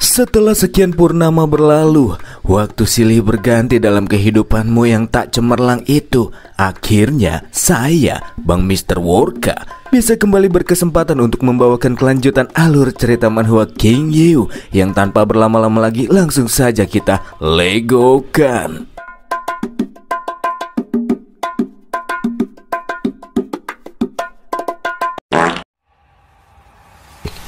Setelah sekian purnama berlalu, waktu silih berganti dalam kehidupanmu yang tak cemerlang itu. Akhirnya saya, Bang Mr. Worka, bisa kembali berkesempatan untuk membawakan kelanjutan alur cerita manhwa King Yu. Yang tanpa berlama-lama lagi langsung saja kita legokan.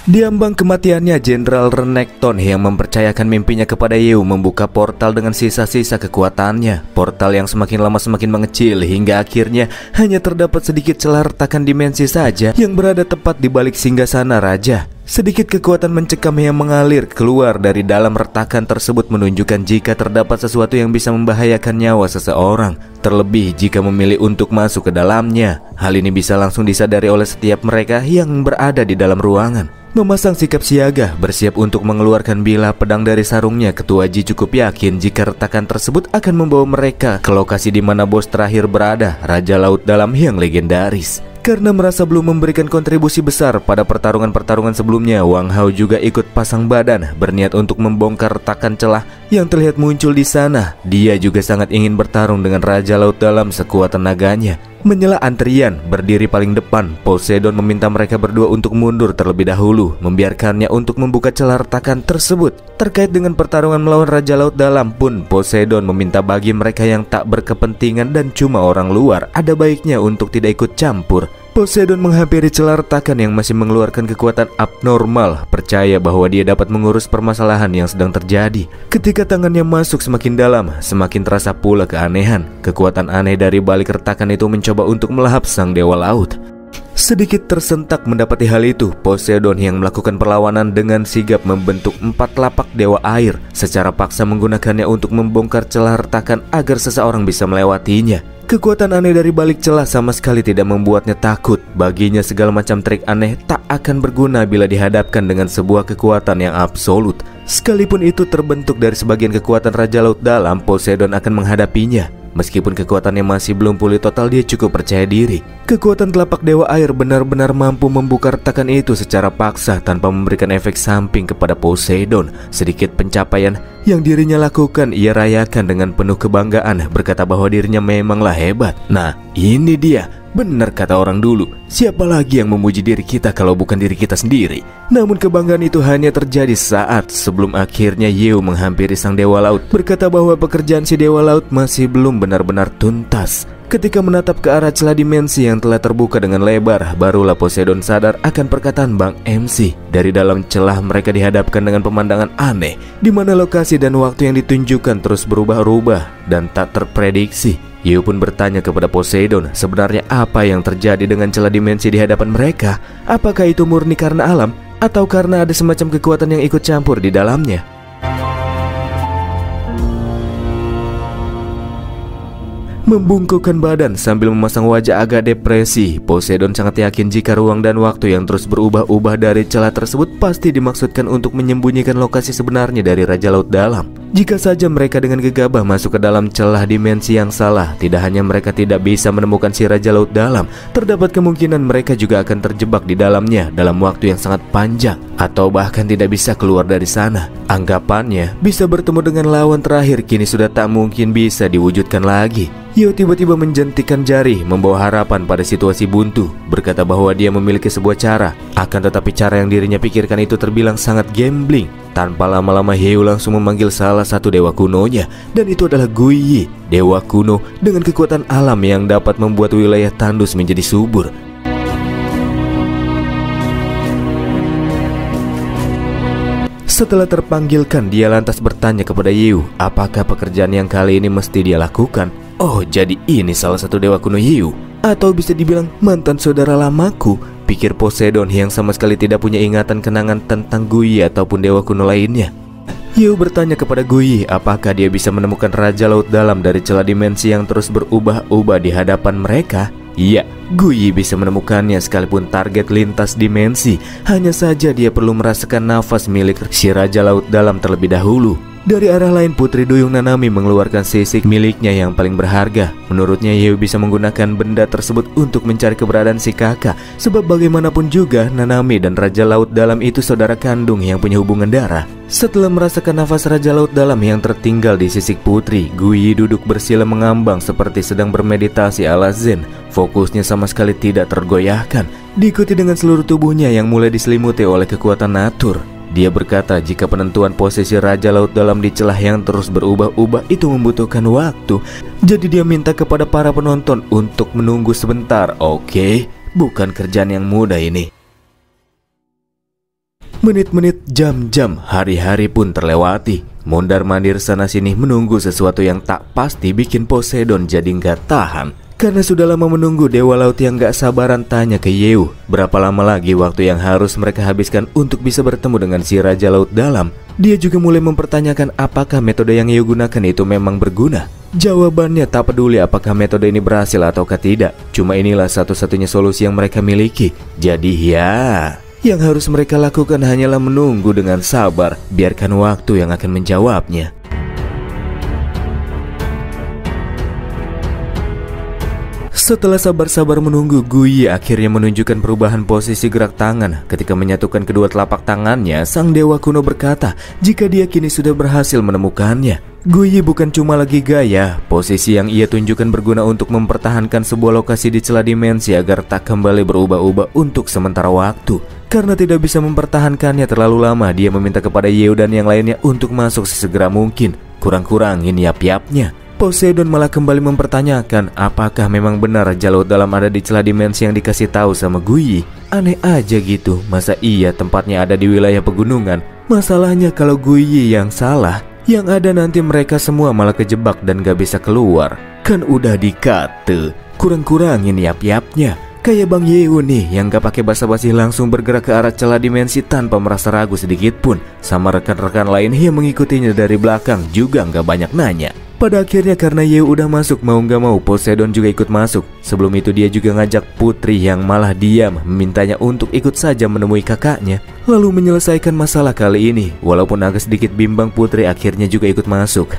Diambang kematiannya Jenderal Renekton yang mempercayakan mimpinya kepada Yu membuka portal dengan sisa-sisa kekuatannya. Portal yang semakin lama semakin mengecil hingga akhirnya hanya terdapat sedikit celah retakan dimensi saja yang berada tepat di balik singgasana raja. Sedikit kekuatan mencekam yang mengalir keluar dari dalam retakan tersebut menunjukkan jika terdapat sesuatu yang bisa membahayakan nyawa seseorang. Terlebih jika memilih untuk masuk ke dalamnya. Hal ini bisa langsung disadari oleh setiap mereka yang berada di dalam ruangan. Memasang sikap siaga, bersiap untuk mengeluarkan bilah pedang dari sarungnya, Ketua Ji cukup yakin jika retakan tersebut akan membawa mereka ke lokasi di mana bos terakhir berada, Raja Laut Dalam yang legendaris. Karena merasa belum memberikan kontribusi besar pada pertarungan-pertarungan sebelumnya, Wang Hao juga ikut pasang badan, berniat untuk membongkar retakan celah yang terlihat muncul di sana. Dia juga sangat ingin bertarung dengan Raja Laut Dalam sekuat tenaganya. Menyela antrian, berdiri paling depan, Poseidon meminta mereka berdua untuk mundur terlebih dahulu, membiarkannya untuk membuka celah retakan tersebut. Terkait dengan pertarungan melawan Raja Laut Dalam pun, Poseidon meminta bagi mereka yang tak berkepentingan dan cuma orang luar, ada baiknya untuk tidak ikut campur. Poseidon menghampiri celah retakan yang masih mengeluarkan kekuatan abnormal, percaya bahwa dia dapat mengurus permasalahan yang sedang terjadi. Ketika tangannya masuk semakin dalam, semakin terasa pula keanehan. Kekuatan aneh dari balik retakan itu mencoba untuk melahap sang dewa laut. Sedikit tersentak mendapati hal itu, Poseidon yang melakukan perlawanan dengan sigap membentuk 4 lapak dewa air, secara paksa menggunakannya untuk membongkar celah retakan agar seseorang bisa melewatinya. Kekuatan aneh dari balik celah sama sekali tidak membuatnya takut. Baginya segala macam trik aneh tak akan berguna bila dihadapkan dengan sebuah kekuatan yang absolut. Sekalipun itu terbentuk dari sebagian kekuatan Raja Laut Dalam, Poseidon akan menghadapinya. Meskipun kekuatannya masih belum pulih total, dia cukup percaya diri. Kekuatan telapak dewa air benar-benar mampu membuka retakan itu secara paksa tanpa memberikan efek samping kepada Poseidon. Sedikit pencapaian yang dirinya lakukan ia rayakan dengan penuh kebanggaan, berkata bahwa dirinya memanglah hebat. Nah, ini dia. Benar kata orang dulu, siapa lagi yang memuji diri kita kalau bukan diri kita sendiri? Namun kebanggaan itu hanya terjadi saat sebelum akhirnya Yu menghampiri sang dewa laut, berkata bahwa pekerjaan si dewa laut masih belum benar-benar tuntas. Ketika menatap ke arah celah dimensi yang telah terbuka dengan lebar, barulah Poseidon sadar akan perkataan Bang MC. Dari dalam celah mereka dihadapkan dengan pemandangan aneh, di mana lokasi dan waktu yang ditunjukkan terus berubah-ubah dan tak terprediksi. Yu pun bertanya kepada Poseidon, sebenarnya apa yang terjadi dengan celah dimensi di hadapan mereka? Apakah itu murni karena alam, atau karena ada semacam kekuatan yang ikut campur di dalamnya? Membungkukkan badan sambil memasang wajah agak depresi, Poseidon sangat yakin jika ruang dan waktu yang terus berubah-ubah dari celah tersebut pasti dimaksudkan untuk menyembunyikan lokasi sebenarnya dari Raja Laut Dalam. Jika saja mereka dengan gegabah masuk ke dalam celah dimensi yang salah, tidak hanya mereka tidak bisa menemukan si Raja Laut Dalam, terdapat kemungkinan mereka juga akan terjebak di dalamnya dalam waktu yang sangat panjang, atau bahkan tidak bisa keluar dari sana. Anggapannya, bisa bertemu dengan lawan terakhir kini sudah tak mungkin bisa diwujudkan lagi. Yu tiba-tiba menjentikan jari, membawa harapan pada situasi buntu, berkata bahwa dia memiliki sebuah cara. Akan tetapi cara yang dirinya pikirkan itu terbilang sangat gambling. Tanpa lama-lama Yu langsung memanggil salah satu dewa kunonya, dan itu adalah Guiyi, dewa kuno dengan kekuatan alam yang dapat membuat wilayah tandus menjadi subur. Setelah terpanggilkan, dia lantas bertanya kepada Yu, apakah pekerjaan yang kali ini mesti dia lakukan? Oh, jadi ini salah satu dewa kuno Yu, atau bisa dibilang mantan saudara lamaku, pikir Poseidon yang sama sekali tidak punya ingatan kenangan tentang Guiyi ataupun dewa kuno lainnya. Yu bertanya kepada Guiyi apakah dia bisa menemukan Raja Laut Dalam dari celah dimensi yang terus berubah-ubah di hadapan mereka. Iya, Guiyi bisa menemukannya sekalipun target lintas dimensi. Hanya saja dia perlu merasakan nafas milik si Raja Laut Dalam terlebih dahulu. Dari arah lain, Putri Duyung Nanami mengeluarkan sisik miliknya yang paling berharga. Menurutnya Yeo bisa menggunakan benda tersebut untuk mencari keberadaan si kakak. Sebab bagaimanapun juga Nanami dan Raja Laut Dalam itu saudara kandung yang punya hubungan darah. Setelah merasakan nafas Raja Laut Dalam yang tertinggal di sisik Putri, Guyi duduk bersila mengambang seperti sedang bermeditasi ala Zen. Fokusnya sama sekali tidak tergoyahkan, diikuti dengan seluruh tubuhnya yang mulai diselimuti oleh kekuatan natur. Dia berkata jika penentuan posisi Raja Laut Dalam di celah yang terus berubah-ubah itu membutuhkan waktu. Jadi dia minta kepada para penonton untuk menunggu sebentar, oke? Bukan kerjaan yang mudah ini. Menit-menit, jam-jam, hari-hari pun terlewati. Mondar-mandir sana-sini menunggu sesuatu yang tak pasti bikin Poseidon jadi nggak tahan. Karena sudah lama menunggu, Dewa Laut yang gak sabaran tanya ke Yeo, berapa lama lagi waktu yang harus mereka habiskan untuk bisa bertemu dengan si Raja Laut Dalam. Dia juga mulai mempertanyakan apakah metode yang Yeo gunakan itu memang berguna. Jawabannya tak peduli apakah metode ini berhasil ataukah tidak. Cuma inilah satu-satunya solusi yang mereka miliki. Jadi ya, yang harus mereka lakukan hanyalah menunggu dengan sabar. Biarkan waktu yang akan menjawabnya. Setelah sabar-sabar menunggu, Guyi akhirnya menunjukkan perubahan posisi gerak tangan. Ketika menyatukan kedua telapak tangannya, sang dewa kuno berkata jika dia kini sudah berhasil menemukannya. Guyi bukan cuma lagi gaya, posisi yang ia tunjukkan berguna untuk mempertahankan sebuah lokasi di celah dimensi agar tak kembali berubah-ubah untuk sementara waktu. Karena tidak bisa mempertahankannya terlalu lama, dia meminta kepada Yeo dan yang lainnya untuk masuk sesegera mungkin. Kurang-kurangin yap-yapnya. Poseidon malah kembali mempertanyakan apakah memang benar Raja Laut Dalam ada di celah dimensi yang dikasih tahu sama Guyi. Aneh aja gitu, masa iya tempatnya ada di wilayah pegunungan? Masalahnya kalau Guyi yang salah, yang ada nanti mereka semua malah kejebak dan gak bisa keluar. Kan udah dikata, kurang-kurangin yap-yapnya. Kayak Bang Yeo nih yang gak pakai basa-basi langsung bergerak ke arah celah dimensi tanpa merasa ragu sedikit pun. Sama rekan-rekan lain yang mengikutinya dari belakang juga gak banyak nanya. Pada akhirnya karena Yeo udah masuk, mau gak mau Poseidon juga ikut masuk. Sebelum itu dia juga ngajak Putri yang malah diam, memintanya untuk ikut saja menemui kakaknya, lalu menyelesaikan masalah kali ini. Walaupun agak sedikit bimbang, Putri akhirnya juga ikut masuk.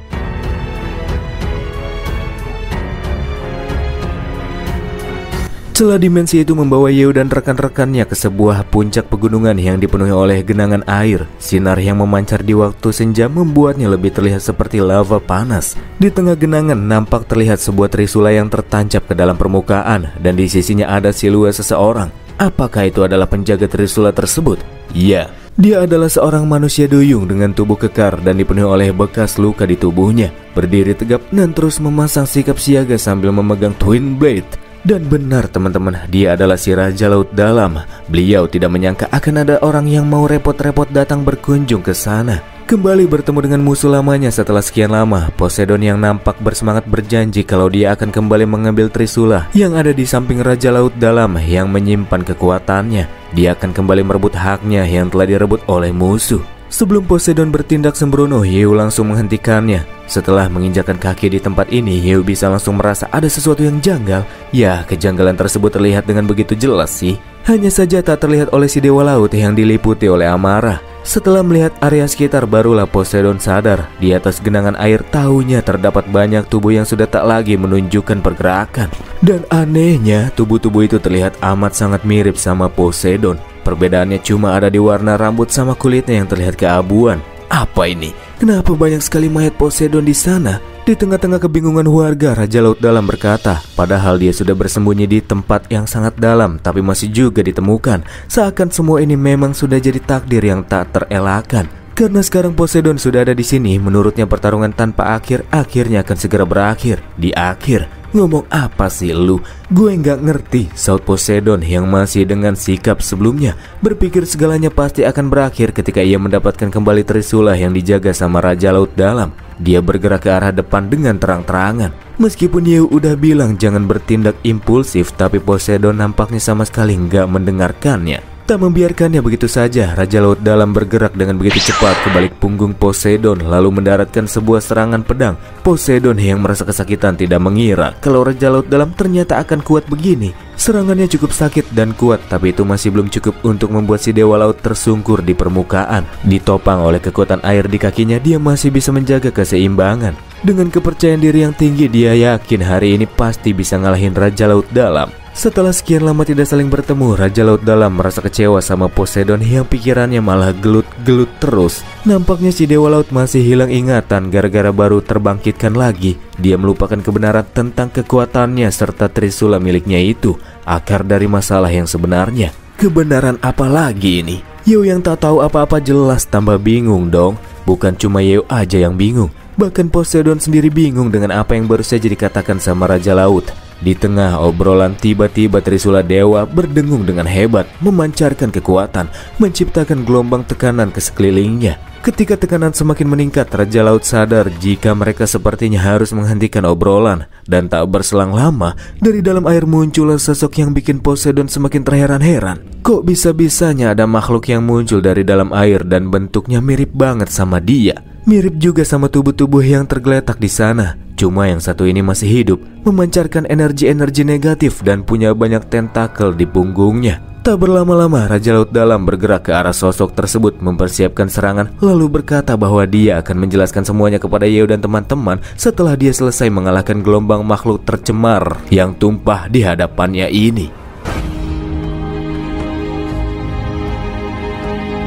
Celah dimensi itu membawa Yeo dan rekan-rekannya ke sebuah puncak pegunungan yang dipenuhi oleh genangan air. Sinar yang memancar di waktu senja membuatnya lebih terlihat seperti lava panas. Di tengah genangan nampak terlihat sebuah trisula yang tertancap ke dalam permukaan, dan di sisinya ada siluet seseorang. Apakah itu adalah penjaga trisula tersebut? Ya, dia adalah seorang manusia duyung dengan tubuh kekar dan dipenuhi oleh bekas luka di tubuhnya. Berdiri tegap dan terus memasang sikap siaga sambil memegang Twin Blade. Dan benar teman-teman, dia adalah si Raja Laut Dalam. Beliau tidak menyangka akan ada orang yang mau repot-repot datang berkunjung ke sana. Kembali bertemu dengan musuh lamanya setelah sekian lama, Poseidon yang nampak bersemangat berjanji kalau dia akan kembali mengambil trisula yang ada di samping Raja Laut Dalam yang menyimpan kekuatannya. Dia akan kembali merebut haknya yang telah direbut oleh musuh. Sebelum Poseidon bertindak sembrono, Yeo langsung menghentikannya. Setelah menginjakkan kaki di tempat ini, Yeo bisa langsung merasa ada sesuatu yang janggal. Ya, kejanggalan tersebut terlihat dengan begitu jelas sih. Hanya saja tak terlihat oleh si Dewa Laut yang diliputi oleh amarah. Setelah melihat area sekitar, barulah Poseidon sadar. Di atas genangan air tahunya terdapat banyak tubuh yang sudah tak lagi menunjukkan pergerakan. Dan anehnya, tubuh-tubuh itu terlihat amat sangat mirip sama Poseidon. Perbedaannya cuma ada di warna rambut sama kulitnya yang terlihat keabuan. Apa ini? Kenapa banyak sekali mayat Poseidon di sana? Di tengah-tengah kebingungan warga, Raja Laut Dalam berkata, padahal dia sudah bersembunyi di tempat yang sangat dalam, tapi masih juga ditemukan. Seakan semua ini memang sudah jadi takdir yang tak terelakkan. Karena sekarang Poseidon sudah ada di sini, menurutnya pertarungan tanpa akhir akhirnya akan segera berakhir. Di akhir. Ngomong apa sih lu? Gue nggak ngerti, saut Poseidon yang masih dengan sikap sebelumnya. Berpikir segalanya pasti akan berakhir ketika ia mendapatkan kembali trisula yang dijaga sama Raja Laut Dalam. Dia bergerak ke arah depan dengan terang-terangan. Meskipun Yeo udah bilang jangan bertindak impulsif, tapi Poseidon nampaknya sama sekali nggak mendengarkannya. Tak membiarkannya begitu saja, Raja Laut Dalam bergerak dengan begitu cepat ke balik punggung Poseidon lalu mendaratkan sebuah serangan pedang. Poseidon yang merasa kesakitan tidak mengira kalau Raja Laut Dalam ternyata akan kuat begini. Serangannya cukup sakit dan kuat, tapi itu masih belum cukup untuk membuat si Dewa Laut tersungkur di permukaan. Ditopang oleh kekuatan air di kakinya, dia masih bisa menjaga keseimbangan. Dengan kepercayaan diri yang tinggi, dia yakin hari ini pasti bisa ngalahin Raja Laut Dalam. Setelah sekian lama tidak saling bertemu, Raja Laut Dalam merasa kecewa sama Poseidon yang pikirannya malah gelut-gelut terus. Nampaknya si Dewa Laut masih hilang ingatan gara-gara baru terbangkitkan lagi. Dia melupakan kebenaran tentang kekuatannya serta Trisula miliknya itu, akar dari masalah yang sebenarnya. Kebenaran apa lagi ini? Yeo yang tak tahu apa-apa jelas tambah bingung dong. Bukan cuma Yeo aja yang bingung, bahkan Poseidon sendiri bingung dengan apa yang baru saja dikatakan sama Raja Laut. Di tengah obrolan tiba-tiba Trisula Dewa berdengung dengan hebat, memancarkan kekuatan, menciptakan gelombang tekanan ke sekelilingnya. Ketika tekanan semakin meningkat, Raja Laut sadar jika mereka sepertinya harus menghentikan obrolan. Dan tak berselang lama, dari dalam air muncullah sosok yang bikin Poseidon semakin terheran-heran. Kok bisa-bisanya ada makhluk yang muncul dari dalam air dan bentuknya mirip banget sama dia. Mirip juga sama tubuh-tubuh yang tergeletak di sana. Cuma yang satu ini masih hidup, memancarkan energi-energi negatif dan punya banyak tentakel di punggungnya. Tak berlama-lama, Raja Laut Dalam bergerak ke arah sosok tersebut, mempersiapkan serangan, lalu berkata bahwa dia akan menjelaskan semuanya kepada Yeo dan teman-teman setelah dia selesai mengalahkan gelombang makhluk tercemar yang tumpah di hadapannya ini.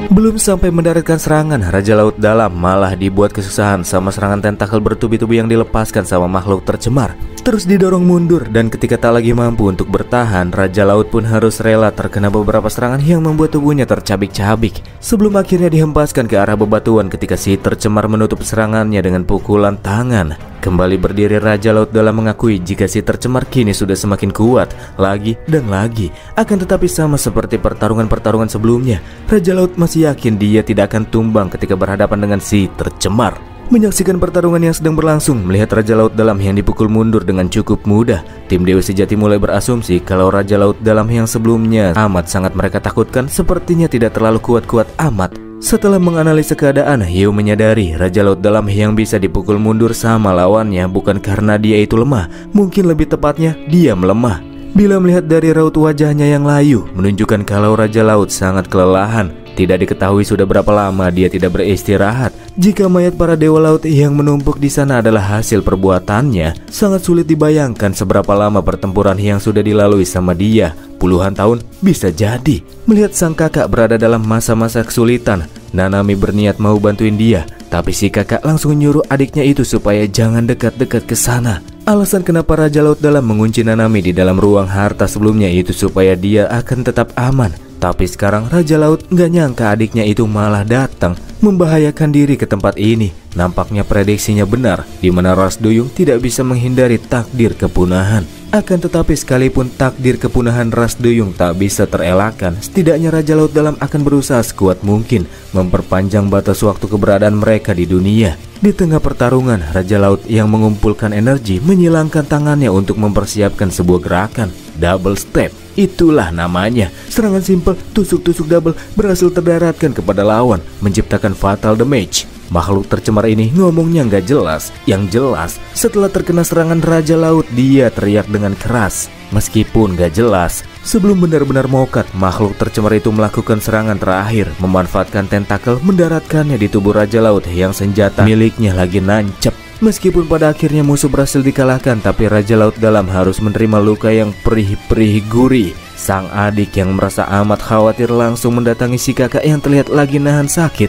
Belum sampai mendaratkan serangan, Raja Laut Dalam malah dibuat kesusahan sama serangan tentakel bertubi-tubi yang dilepaskan sama makhluk tercemar. Terus didorong mundur, dan ketika tak lagi mampu untuk bertahan, Raja Laut pun harus rela terkena beberapa serangan yang membuat tubuhnya tercabik-cabik. Sebelum akhirnya dihempaskan ke arah bebatuan ketika si tercemar menutup serangannya dengan pukulan tangan. Kembali berdiri, Raja Laut Dalam mengakui jika si tercemar kini sudah semakin kuat lagi dan lagi. Akan tetapi sama seperti pertarungan-pertarungan sebelumnya, Raja Laut masih yakin dia tidak akan tumbang ketika berhadapan dengan si tercemar. Menyaksikan pertarungan yang sedang berlangsung, melihat Raja Laut Dalam yang dipukul mundur dengan cukup mudah, tim Dewa Sejati mulai berasumsi kalau Raja Laut Dalam yang sebelumnya amat sangat mereka takutkan sepertinya tidak terlalu kuat-kuat amat. Setelah menganalisa keadaan, Yeo menyadari Raja Laut Dalam yang bisa dipukul mundur sama lawannya bukan karena dia itu lemah, mungkin lebih tepatnya dia melemah. Bila melihat dari raut wajahnya yang layu, menunjukkan kalau Raja Laut sangat kelelahan. Tidak diketahui sudah berapa lama dia tidak beristirahat. Jika mayat para dewa laut yang menumpuk di sana adalah hasil perbuatannya, sangat sulit dibayangkan seberapa lama pertempuran yang sudah dilalui sama dia. Puluhan tahun bisa jadi. Melihat sang kakak berada dalam masa-masa kesulitan, Nanami berniat mau bantuin dia, tapi si kakak langsung nyuruh adiknya itu supaya jangan dekat-dekat ke sana. Alasan kenapa Raja Laut Dalam mengunci Nanami di dalam ruang harta sebelumnya itu supaya dia akan tetap aman. Tapi sekarang Raja Laut nggak nyangka adiknya itu malah datang, membahayakan diri ke tempat ini. Nampaknya prediksinya benar, di mana ras duyung tidak bisa menghindari takdir kepunahan. Akan tetapi sekalipun takdir kepunahan ras duyung tak bisa terelakkan, setidaknya Raja Laut Dalam akan berusaha sekuat mungkin memperpanjang batas waktu keberadaan mereka di dunia. Di tengah pertarungan, Raja Laut yang mengumpulkan energi menyilangkan tangannya untuk mempersiapkan sebuah gerakan double step. Itulah namanya. Serangan simpel tusuk-tusuk double berhasil terdaratkan kepada lawan, menciptakan fatal damage. Makhluk tercemar ini ngomongnya nggak jelas. Yang jelas, setelah terkena serangan Raja Laut, dia teriak dengan keras. Meskipun nggak jelas, sebelum benar-benar mokat, makhluk tercemar itu melakukan serangan terakhir, memanfaatkan tentakel mendaratkannya di tubuh Raja Laut yang senjata miliknya lagi nancep. Meskipun pada akhirnya musuh berhasil dikalahkan, tapi Raja Laut Dalam harus menerima luka yang perih-perih gurih. Sang adik yang merasa amat khawatir langsung mendatangi si kakak yang terlihat lagi nahan sakit,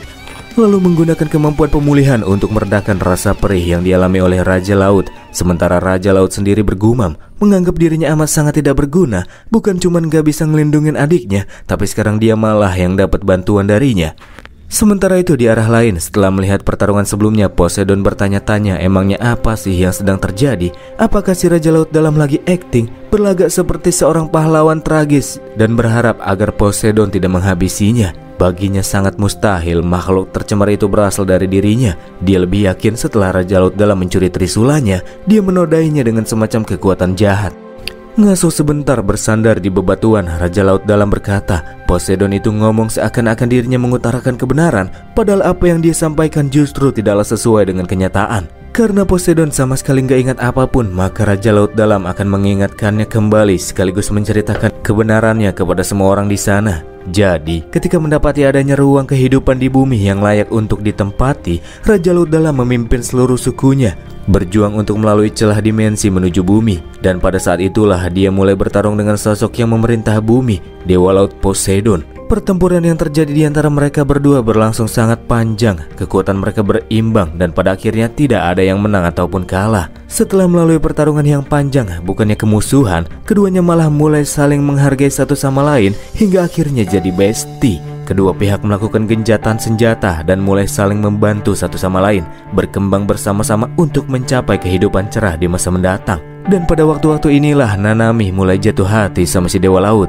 lalu menggunakan kemampuan pemulihan untuk meredakan rasa perih yang dialami oleh Raja Laut. Sementara Raja Laut sendiri bergumam, menganggap dirinya amat sangat tidak berguna. Bukan cuma gak bisa ngelindungin adiknya, tapi sekarang dia malah yang dapat bantuan darinya. Sementara itu di arah lain, setelah melihat pertarungan sebelumnya, Poseidon bertanya-tanya emangnya apa sih yang sedang terjadi. Apakah si Raja Laut Dalam lagi acting, berlagak seperti seorang pahlawan tragis, dan berharap agar Poseidon tidak menghabisinya. Baginya sangat mustahil makhluk tercemar itu berasal dari dirinya. Dia lebih yakin setelah Raja Laut Dalam mencuri trisulanya, dia menodainya dengan semacam kekuatan jahat. Ngasuh sebentar bersandar di bebatuan, Raja Laut Dalam berkata, Poseidon itu ngomong seakan-akan dirinya mengutarakan kebenaran, padahal apa yang dia sampaikan justru tidaklah sesuai dengan kenyataan. Karena Poseidon sama sekali nggak ingat apapun, maka Raja Laut Dalam akan mengingatkannya kembali sekaligus menceritakan kebenarannya kepada semua orang di sana. Jadi, ketika mendapati adanya ruang kehidupan di bumi yang layak untuk ditempati, Raja Laut Dalam memimpin seluruh sukunya berjuang untuk melalui celah dimensi menuju bumi. Dan pada saat itulah dia mulai bertarung dengan sosok yang memerintah bumi, Dewa Laut Poseidon. Pertempuran yang terjadi di antara mereka berdua berlangsung sangat panjang. Kekuatan mereka berimbang dan pada akhirnya tidak ada yang menang ataupun kalah. Setelah melalui pertarungan yang panjang, bukannya kemusuhan, keduanya malah mulai saling menghargai satu sama lain hingga akhirnya jadi bestie. Kedua pihak melakukan gencatan senjata dan mulai saling membantu satu sama lain, berkembang bersama-sama untuk mencapai kehidupan cerah di masa mendatang. Dan pada waktu-waktu inilah Nanami mulai jatuh hati sama si Dewa Laut.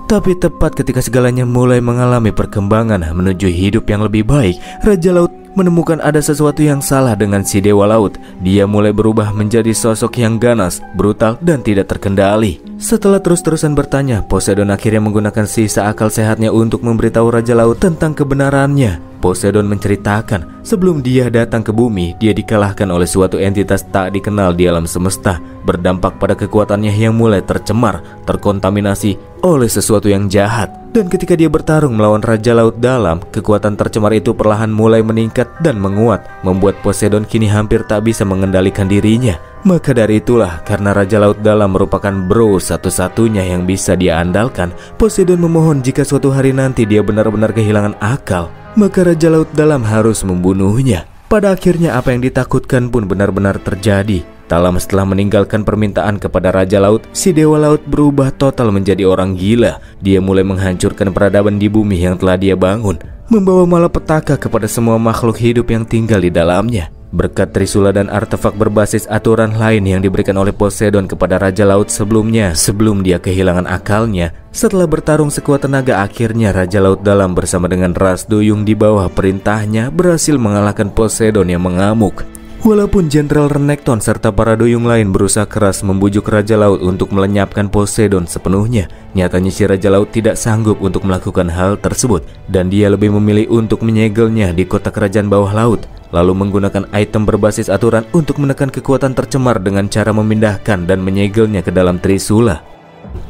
Tapi tepat ketika segalanya mulai mengalami perkembangan menuju hidup yang lebih baik, Raja Laut menemukan ada sesuatu yang salah dengan si Dewa Laut. Dia mulai berubah menjadi sosok yang ganas, brutal, dan tidak terkendali. Setelah terus-terusan bertanya, Poseidon akhirnya menggunakan sisa akal sehatnya untuk memberitahu Raja Laut tentang kebenarannya. Poseidon menceritakan, sebelum dia datang ke bumi, dia dikalahkan oleh suatu entitas tak dikenal di alam semesta, berdampak pada kekuatannya yang mulai tercemar, terkontaminasi oleh sesuatu yang jahat. Dan ketika dia bertarung melawan Raja Laut Dalam, kekuatan tercemar itu perlahan mulai meningkat dan menguat, membuat Poseidon kini hampir tak bisa mengendalikan dirinya. Maka dari itulah, karena Raja Laut Dalam merupakan bro satu-satunya yang bisa dia andalkan, Poseidon memohon jika suatu hari nanti dia benar-benar kehilangan akal, maka Raja Laut Dalam harus membunuhnya. Pada akhirnya apa yang ditakutkan pun benar-benar terjadi. Tak lama setelah meninggalkan permintaan kepada Raja Laut, si Dewa Laut berubah total menjadi orang gila. Dia mulai menghancurkan peradaban di bumi yang telah dia bangun, membawa malapetaka kepada semua makhluk hidup yang tinggal di dalamnya. Berkat trisula dan artefak berbasis aturan lain yang diberikan oleh Poseidon kepada Raja Laut sebelumnya, sebelum dia kehilangan akalnya, setelah bertarung sekuat tenaga, akhirnya Raja Laut Dalam bersama dengan ras duyung di bawah perintahnya berhasil mengalahkan Poseidon yang mengamuk. Walaupun Jenderal Renekton serta para duyung lain berusaha keras membujuk Raja Laut untuk melenyapkan Poseidon sepenuhnya, nyatanya si Raja Laut tidak sanggup untuk melakukan hal tersebut, dan dia lebih memilih untuk menyegelnya di kota kerajaan bawah laut, lalu menggunakan item berbasis aturan untuk menekan kekuatan tercemar dengan cara memindahkan dan menyegelnya ke dalam trisula.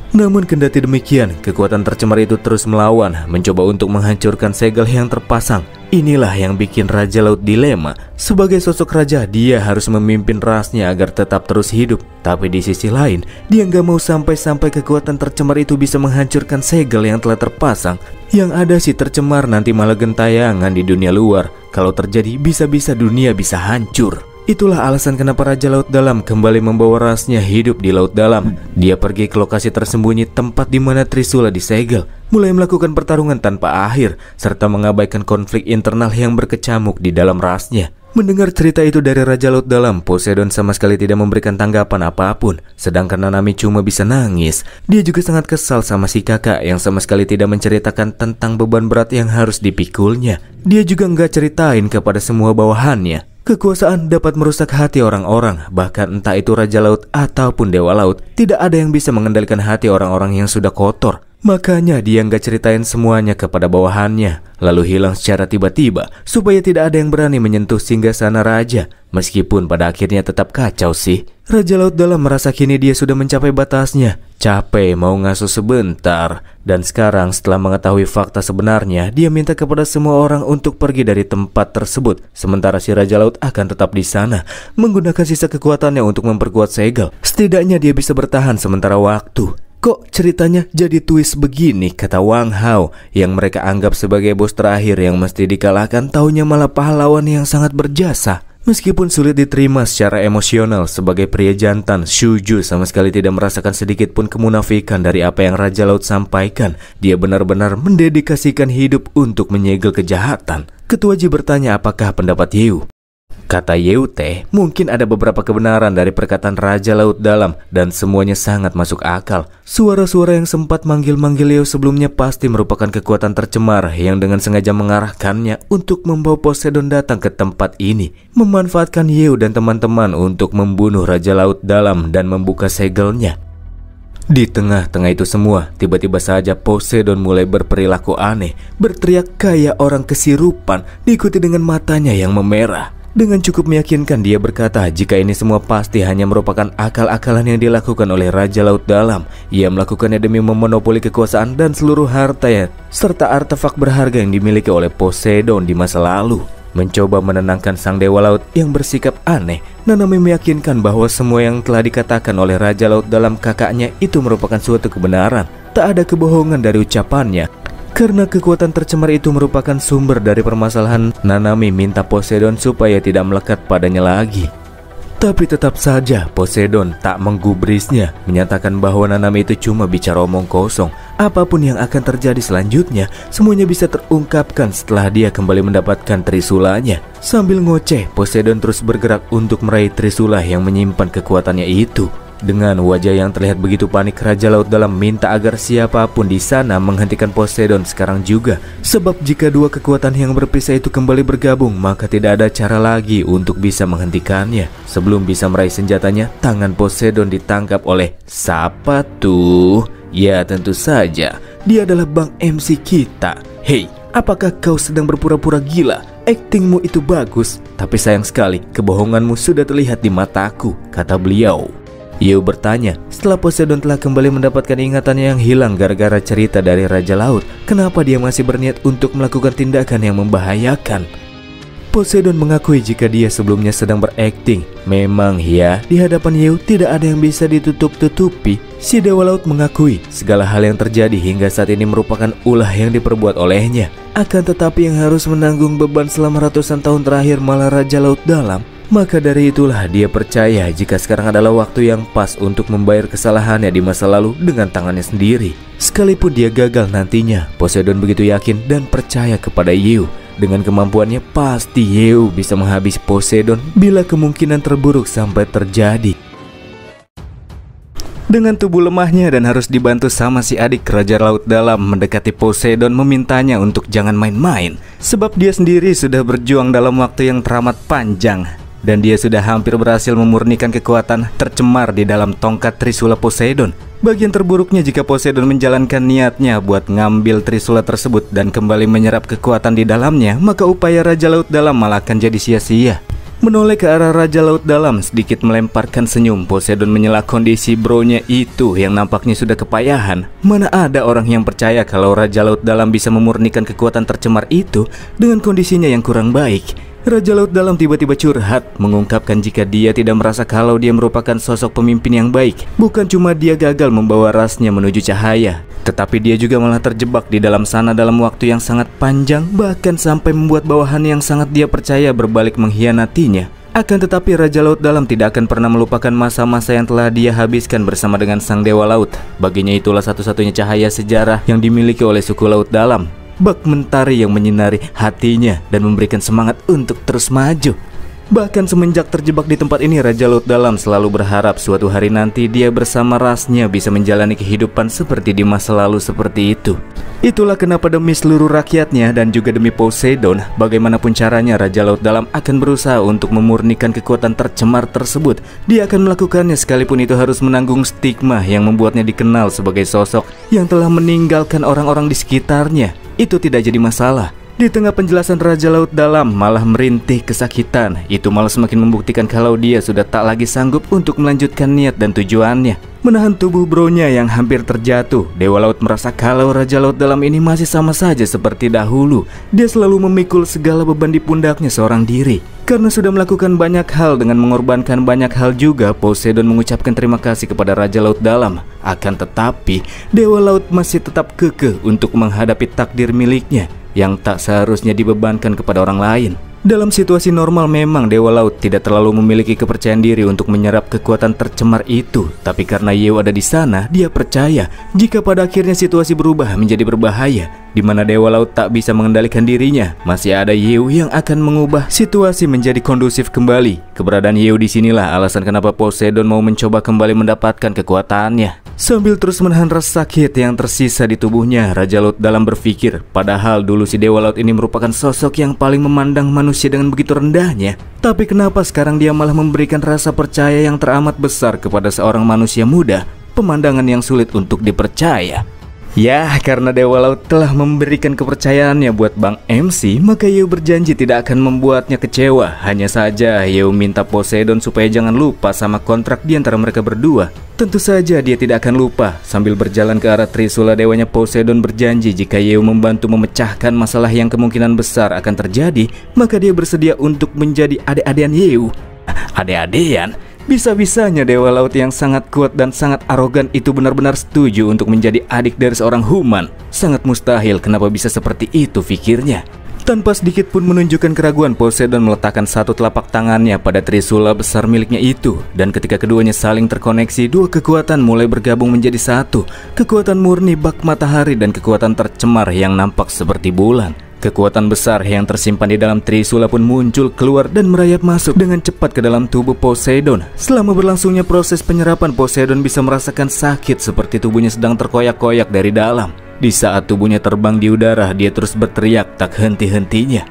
Namun kendati demikian, kekuatan tercemar itu terus melawan, mencoba untuk menghancurkan segel yang terpasang. Inilah yang bikin Raja Laut dilema. Sebagai sosok raja, dia harus memimpin rasnya agar tetap terus hidup. Tapi di sisi lain, dia nggak mau sampai-sampai kekuatan tercemar itu bisa menghancurkan segel yang telah terpasang. Yang ada si tercemar nanti malah gentayangan di dunia luar. Kalau terjadi, bisa-bisa dunia bisa hancur. Itulah alasan kenapa Raja Laut Dalam kembali membawa rasnya hidup di Laut Dalam. Dia pergi ke lokasi tersembunyi tempat di mana trisula disegel, mulai melakukan pertarungan tanpa akhir, serta mengabaikan konflik internal yang berkecamuk di dalam rasnya. Mendengar cerita itu dari Raja Laut Dalam, Poseidon sama sekali tidak memberikan tanggapan apapun, sedangkan Nanami cuma bisa nangis. Dia juga sangat kesal sama si kakak yang sama sekali tidak menceritakan tentang beban berat yang harus dipikulnya. Dia juga nggak ceritain kepada semua bawahannya. Kekuasaan dapat merusak hati orang-orang, bahkan entah itu Raja Laut ataupun Dewa Laut. Tidak ada yang bisa mengendalikan hati orang-orang yang sudah kotor. Makanya dia nggak ceritain semuanya kepada bawahannya, lalu hilang secara tiba-tiba supaya tidak ada yang berani menyentuh singgasana raja. Meskipun pada akhirnya tetap kacau sih. Raja Laut Dalam merasa kini dia sudah mencapai batasnya, capek mau ngasuh sebentar. Dan sekarang setelah mengetahui fakta sebenarnya, dia minta kepada semua orang untuk pergi dari tempat tersebut. Sementara si Raja Laut akan tetap di sana, menggunakan sisa kekuatannya untuk memperkuat segel. Setidaknya dia bisa bertahan sementara waktu. Kok ceritanya jadi twist begini, kata Wang Hao, yang mereka anggap sebagai bos terakhir yang mesti dikalahkan, taunya malah pahlawan yang sangat berjasa. Meskipun sulit diterima secara emosional, sebagai pria jantan, Shuju sama sekali tidak merasakan sedikit pun kemunafikan dari apa yang Raja Laut sampaikan. Dia benar-benar mendedikasikan hidup untuk menyegel kejahatan. Ketua Ji bertanya apakah pendapat Yeu. Kata Yeute, mungkin ada beberapa kebenaran dari perkataan Raja Laut Dalam dan semuanya sangat masuk akal. Suara-suara yang sempat manggil-manggil Yeu sebelumnya pasti merupakan kekuatan tercemar yang dengan sengaja mengarahkannya untuk membawa Poseidon datang ke tempat ini, memanfaatkan Yeu dan teman-teman untuk membunuh Raja Laut Dalam dan membuka segelnya. Di tengah-tengah itu semua, tiba-tiba saja Poseidon mulai berperilaku aneh, berteriak kayak orang kesirupan, diikuti dengan matanya yang memerah. Dengan cukup meyakinkan dia berkata jika ini semua pasti hanya merupakan akal-akalan yang dilakukan oleh Raja Laut Dalam. Ia melakukannya demi memonopoli kekuasaan dan seluruh hartanya, serta artefak berharga yang dimiliki oleh Poseidon di masa lalu. Mencoba menenangkan sang dewa laut yang bersikap aneh, Nanami meyakinkan bahwa semua yang telah dikatakan oleh Raja Laut Dalam kakaknya itu merupakan suatu kebenaran. Tak ada kebohongan dari ucapannya. Karena kekuatan tercemar itu merupakan sumber dari permasalahan, Nanami minta Poseidon supaya tidak melekat padanya lagi. Tapi tetap saja Poseidon tak menggubrisnya, menyatakan bahwa Nanami itu cuma bicara omong kosong. Apapun yang akan terjadi selanjutnya, semuanya bisa terungkapkan setelah dia kembali mendapatkan Trisulanya. Sambil ngoceh, Poseidon terus bergerak untuk meraih Trisula yang menyimpan kekuatannya itu. Dengan wajah yang terlihat begitu panik, Raja Laut Dalam minta agar siapapun di sana menghentikan Poseidon sekarang juga. Sebab jika dua kekuatan yang berpisah itu kembali bergabung, maka tidak ada cara lagi untuk bisa menghentikannya. Sebelum bisa meraih senjatanya, tangan Poseidon ditangkap oleh siapa tuh? Ya tentu saja, dia adalah Bang MC kita. Hei, apakah kau sedang berpura-pura gila? Aktingmu itu bagus, tapi sayang sekali kebohonganmu sudah terlihat di mataku, kata beliau. Yeo bertanya, setelah Poseidon telah kembali mendapatkan ingatannya yang hilang gara-gara cerita dari Raja Laut, kenapa dia masih berniat untuk melakukan tindakan yang membahayakan? Poseidon mengakui jika dia sebelumnya sedang berakting. Memang ya, di hadapan Yeo tidak ada yang bisa ditutup-tutupi. Si Dewa Laut mengakui segala hal yang terjadi hingga saat ini merupakan ulah yang diperbuat olehnya. Akan tetapi yang harus menanggung beban selama ratusan tahun terakhir malah Raja Laut Dalam. Maka dari itulah dia percaya jika sekarang adalah waktu yang pas untuk membayar kesalahannya di masa lalu dengan tangannya sendiri. Sekalipun dia gagal nantinya, Poseidon begitu yakin dan percaya kepada Yeo. Dengan kemampuannya pasti Yeo bisa menghabisi Poseidon bila kemungkinan terburuk sampai terjadi. Dengan tubuh lemahnya dan harus dibantu sama si adik, Raja Laut Dalam mendekati Poseidon memintanya untuk jangan main-main. Sebab dia sendiri sudah berjuang dalam waktu yang teramat panjang. Dan dia sudah hampir berhasil memurnikan kekuatan tercemar di dalam tongkat Trisula Poseidon. Bagian terburuknya jika Poseidon menjalankan niatnya buat ngambil Trisula tersebut dan kembali menyerap kekuatan di dalamnya, maka upaya Raja Laut Dalam malah akan jadi sia-sia. Menoleh ke arah Raja Laut Dalam, sedikit melemparkan senyum, Poseidon menyela kondisi bronya itu yang nampaknya sudah kepayahan. Mana ada orang yang percaya kalau Raja Laut Dalam bisa memurnikan kekuatan tercemar itu dengan kondisinya yang kurang baik. Raja Laut Dalam tiba-tiba curhat, mengungkapkan jika dia tidak merasa kalau dia merupakan sosok pemimpin yang baik. Bukan cuma dia gagal membawa rasnya menuju cahaya, tetapi dia juga malah terjebak di dalam sana dalam waktu yang sangat panjang, bahkan sampai membuat bawahan yang sangat dia percaya berbalik mengkhianatinya. Akan tetapi Raja Laut Dalam tidak akan pernah melupakan masa-masa yang telah dia habiskan bersama dengan Sang Dewa Laut. Baginya itulah satu-satunya cahaya sejarah yang dimiliki oleh suku Laut Dalam. Bak mentari yang menyinari hatinya dan memberikan semangat untuk terus maju. Bahkan semenjak terjebak di tempat ini, Raja Laut Dalam selalu berharap suatu hari nanti dia bersama rasnya bisa menjalani kehidupan seperti di masa lalu seperti itu. Itulah kenapa demi seluruh rakyatnya dan juga demi Poseidon, bagaimanapun caranya Raja Laut Dalam akan berusaha untuk memurnikan kekuatan tercemar tersebut. Dia akan melakukannya sekalipun itu harus menanggung stigma yang membuatnya dikenal sebagai sosok yang telah meninggalkan orang-orang di sekitarnya. Itu tidak jadi masalah. Di tengah penjelasan Raja Laut Dalam malah merintih kesakitan. Itu malah semakin membuktikan kalau dia sudah tak lagi sanggup untuk melanjutkan niat dan tujuannya. Menahan tubuh bronya yang hampir terjatuh, Dewa Laut merasa kalau Raja Laut Dalam ini masih sama saja seperti dahulu. Dia selalu memikul segala beban di pundaknya seorang diri. Karena sudah melakukan banyak hal dengan mengorbankan banyak hal juga, Poseidon mengucapkan terima kasih kepada Raja Laut Dalam. Akan tetapi, Dewa Laut masih tetap kekeh untuk menghadapi takdir miliknya yang tak seharusnya dibebankan kepada orang lain. Dalam situasi normal memang Dewa Laut tidak terlalu memiliki kepercayaan diri untuk menyerap kekuatan tercemar itu. Tapi karena Yeo ada di sana, dia percaya jika pada akhirnya situasi berubah menjadi berbahaya, di mana Dewa Laut tak bisa mengendalikan dirinya, masih ada Yeo yang akan mengubah situasi menjadi kondusif kembali. Keberadaan Yeo disinilah alasan kenapa Poseidon mau mencoba kembali mendapatkan kekuatannya. Sambil terus menahan rasa sakit yang tersisa di tubuhnya, Raja Laut Dalam berpikir, padahal dulu si Dewa Laut ini merupakan sosok yang paling memandang manusia dengan begitu rendahnya. Tapi kenapa sekarang dia malah memberikan rasa percaya yang teramat besar kepada seorang manusia muda? pemandangan yang sulit untuk dipercaya. Ya, karena Dewa Laut telah memberikan kepercayaannya buat Bang MC, maka Yeo berjanji tidak akan membuatnya kecewa. Hanya saja Yeo minta Poseidon supaya jangan lupa sama kontrak di antara mereka berdua. Tentu saja dia tidak akan lupa. Sambil berjalan ke arah Trisula Dewanya, Poseidon berjanji jika Yeo membantu memecahkan masalah yang kemungkinan besar akan terjadi, maka dia bersedia untuk menjadi adik-adian Yeo. Adik-adian? Bisa-bisanya Dewa Laut yang sangat kuat dan sangat arogan itu benar-benar setuju untuk menjadi adik dari seorang human. Sangat mustahil, kenapa bisa seperti itu pikirnya. Tanpa sedikit pun menunjukkan keraguan, Poseidon meletakkan satu telapak tangannya pada Trisula besar miliknya itu. Dan ketika keduanya saling terkoneksi, dua kekuatan mulai bergabung menjadi satu. Kekuatan murni bak matahari dan kekuatan tercemar yang nampak seperti bulan. Kekuatan besar yang tersimpan di dalam Trisula pun muncul keluar dan merayap masuk dengan cepat ke dalam tubuh Poseidon. Selama berlangsungnya proses penyerapan, Poseidon bisa merasakan sakit seperti tubuhnya sedang terkoyak-koyak dari dalam. Di saat tubuhnya terbang di udara, dia terus berteriak tak henti-hentinya.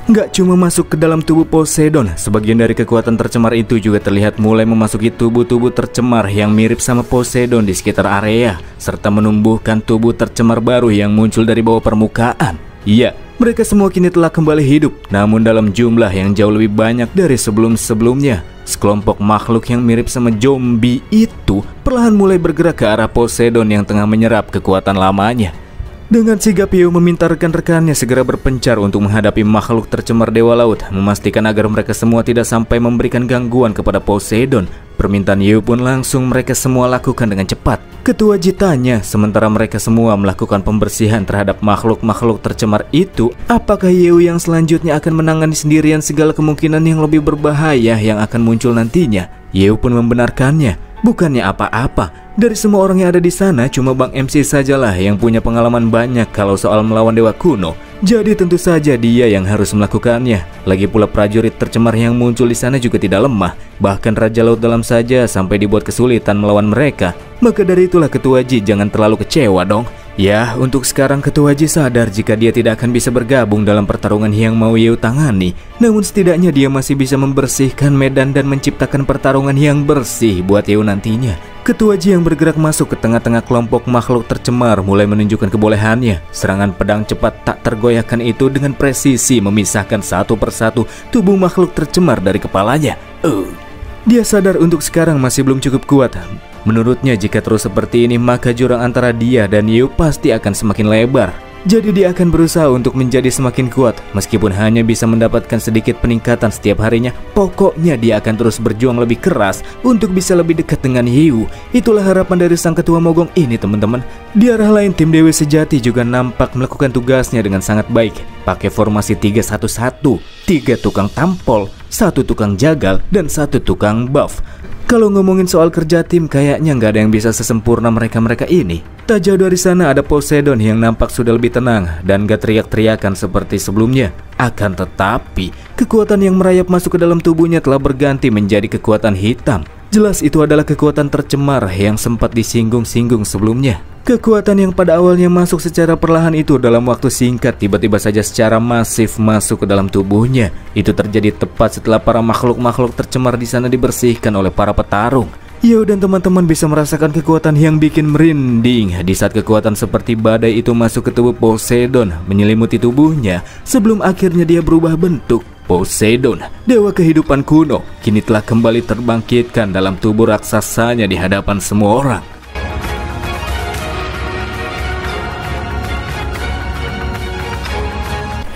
Nggak cuma masuk ke dalam tubuh Poseidon, sebagian dari kekuatan tercemar itu juga terlihat mulai memasuki tubuh-tubuh tercemar yang mirip sama Poseidon di sekitar area, serta menumbuhkan tubuh tercemar baru yang muncul dari bawah permukaan. Iya, mereka semua kini telah kembali hidup, namun dalam jumlah yang jauh lebih banyak dari sebelum-sebelumnya. Sekelompok makhluk yang mirip sama zombie itu perlahan mulai bergerak ke arah Poseidon yang tengah menyerap kekuatan lamanya. Dengan sigap Yeo meminta rekan-rekannya segera berpencar untuk menghadapi makhluk tercemar Dewa Laut, memastikan agar mereka semua tidak sampai memberikan gangguan kepada Poseidon. Permintaan Yeo pun langsung mereka semua lakukan dengan cepat. Ketua Jitanya, sementara mereka semua melakukan pembersihan terhadap makhluk-makhluk tercemar itu, apakah Yeo yang selanjutnya akan menangani sendirian segala kemungkinan yang lebih berbahaya yang akan muncul nantinya? Yeo pun membenarkannya. Bukannya apa-apa, dari semua orang yang ada di sana cuma Bang MC sajalah yang punya pengalaman banyak kalau soal melawan dewa kuno. Jadi tentu saja dia yang harus melakukannya. Lagi pula prajurit tercemar yang muncul di sana juga tidak lemah. Bahkan Raja Laut Dalam saja sampai dibuat kesulitan melawan mereka. Maka dari itulah Ketua Ji jangan terlalu kecewa dong. Ya, untuk sekarang Ketua Ji sadar jika dia tidak akan bisa bergabung dalam pertarungan yang mau Yeo tangani. Namun setidaknya dia masih bisa membersihkan medan dan menciptakan pertarungan yang bersih buat Yeo nantinya. Ketua Ji yang bergerak masuk ke tengah-tengah kelompok makhluk tercemar mulai menunjukkan kebolehannya. Serangan pedang cepat tak tergoyahkan itu dengan presisi memisahkan satu persatu tubuh makhluk tercemar dari kepalanya. Dia sadar untuk sekarang masih belum cukup kuat. Menurutnya jika terus seperti ini maka jurang antara dia dan Yeo pasti akan semakin lebar. Jadi dia akan berusaha untuk menjadi semakin kuat. Meskipun hanya bisa mendapatkan sedikit peningkatan setiap harinya, pokoknya dia akan terus berjuang lebih keras untuk bisa lebih dekat dengan Yeo. Itulah harapan dari sang ketua mogong ini teman-teman. Di arah lain tim Dewi Sejati juga nampak melakukan tugasnya dengan sangat baik. Pakai formasi 3-1-1, 3 tukang tampol, 1 tukang jagal, dan 1 tukang buff. Kalau ngomongin soal kerja tim, kayaknya nggak ada yang bisa sesempurna mereka-mereka ini. Tak jauh dari sana ada Poseidon yang nampak sudah lebih tenang dan gak teriak-teriakan seperti sebelumnya. Akan tetapi, kekuatan yang merayap masuk ke dalam tubuhnya telah berganti menjadi kekuatan hitam. Jelas itu adalah kekuatan tercemar yang sempat disinggung-singgung sebelumnya. Kekuatan yang pada awalnya masuk secara perlahan itu dalam waktu singkat tiba-tiba saja secara masif masuk ke dalam tubuhnya. Itu terjadi tepat setelah para makhluk-makhluk tercemar di sana dibersihkan oleh para petarung. Yeo dan teman-teman bisa merasakan kekuatan yang bikin merinding di saat kekuatan seperti badai itu masuk ke tubuh Poseidon, menyelimuti tubuhnya sebelum akhirnya dia berubah bentuk. Poseidon, dewa kehidupan kuno, kini telah kembali terbangkitkan dalam tubuh raksasanya di hadapan semua orang.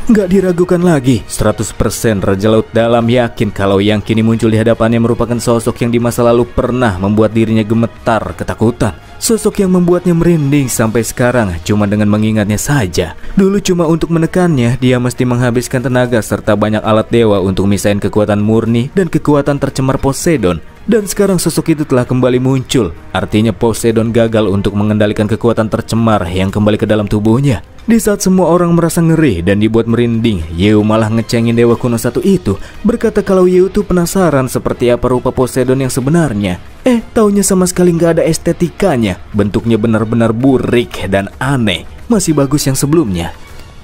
Nggak diragukan lagi, 100% Raja Laut Dalam yakin kalau yang kini muncul di hadapannya merupakan sosok yang di masa lalu pernah membuat dirinya gemetar ketakutan. Sosok yang membuatnya merinding sampai sekarang cuma dengan mengingatnya saja. Dulu cuma untuk menekannya, dia mesti menghabiskan tenaga serta banyak alat dewa untuk misahin kekuatan murni dan kekuatan tercemar Poseidon. Dan sekarang sosok itu telah kembali muncul. Artinya Poseidon gagal untuk mengendalikan kekuatan tercemar yang kembali ke dalam tubuhnya. Di saat semua orang merasa ngeri dan dibuat merinding, Yeo malah ngecengin dewa kuno satu itu, berkata kalau Yeo tuh penasaran seperti apa rupa Poseidon yang sebenarnya. Taunya sama sekali nggak ada estetikanya. Bentuknya benar-benar burik dan aneh. Masih bagus yang sebelumnya.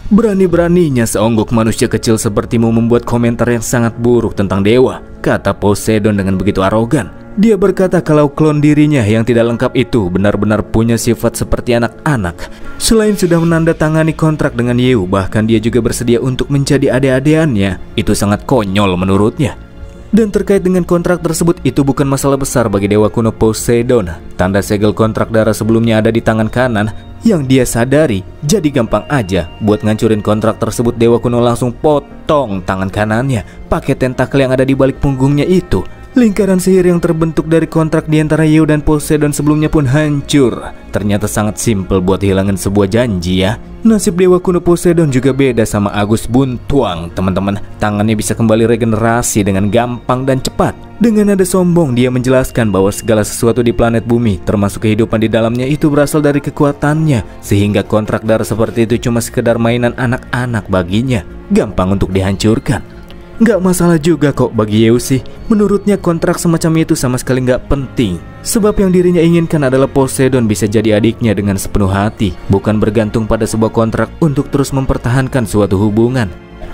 Berani-beraninya seonggok manusia kecil sepertimu membuat komentar yang sangat buruk tentang dewa, kata Poseidon dengan begitu arogan. Dia berkata kalau klon dirinya yang tidak lengkap itu benar-benar punya sifat seperti anak-anak. Selain sudah menandatangani kontrak dengan Yeu, bahkan dia juga bersedia untuk menjadi ade-adeannya. Itu sangat konyol menurutnya. Dan terkait dengan kontrak tersebut, itu bukan masalah besar bagi dewa kuno Poseidon. Tanda segel kontrak darah sebelumnya ada di tangan kanan. Yang dia sadari, jadi gampang aja buat ngancurin kontrak tersebut. Dewa kuno langsung potong tangan kanannya pakai tentakel yang ada di balik punggungnya itu. Lingkaran sihir yang terbentuk dari kontrak di antara Yeu dan Poseidon sebelumnya pun hancur. Ternyata sangat simpel buat hilangin sebuah janji ya. Nasib dewa kuno Poseidon juga beda sama Agus Buntuang, teman-teman. Tangannya bisa kembali regenerasi dengan gampang dan cepat. Dengan nada sombong dia menjelaskan bahwa segala sesuatu di planet bumi, termasuk kehidupan di dalamnya, itu berasal dari kekuatannya. Sehingga kontrak darah seperti itu cuma sekedar mainan anak-anak baginya. Gampang untuk dihancurkan. Nggak masalah juga kok bagi Yeu sih. Menurutnya kontrak semacam itu sama sekali nggak penting. Sebab yang dirinya inginkan adalah Poseidon bisa jadi adiknya dengan sepenuh hati, bukan bergantung pada sebuah kontrak untuk terus mempertahankan suatu hubungan.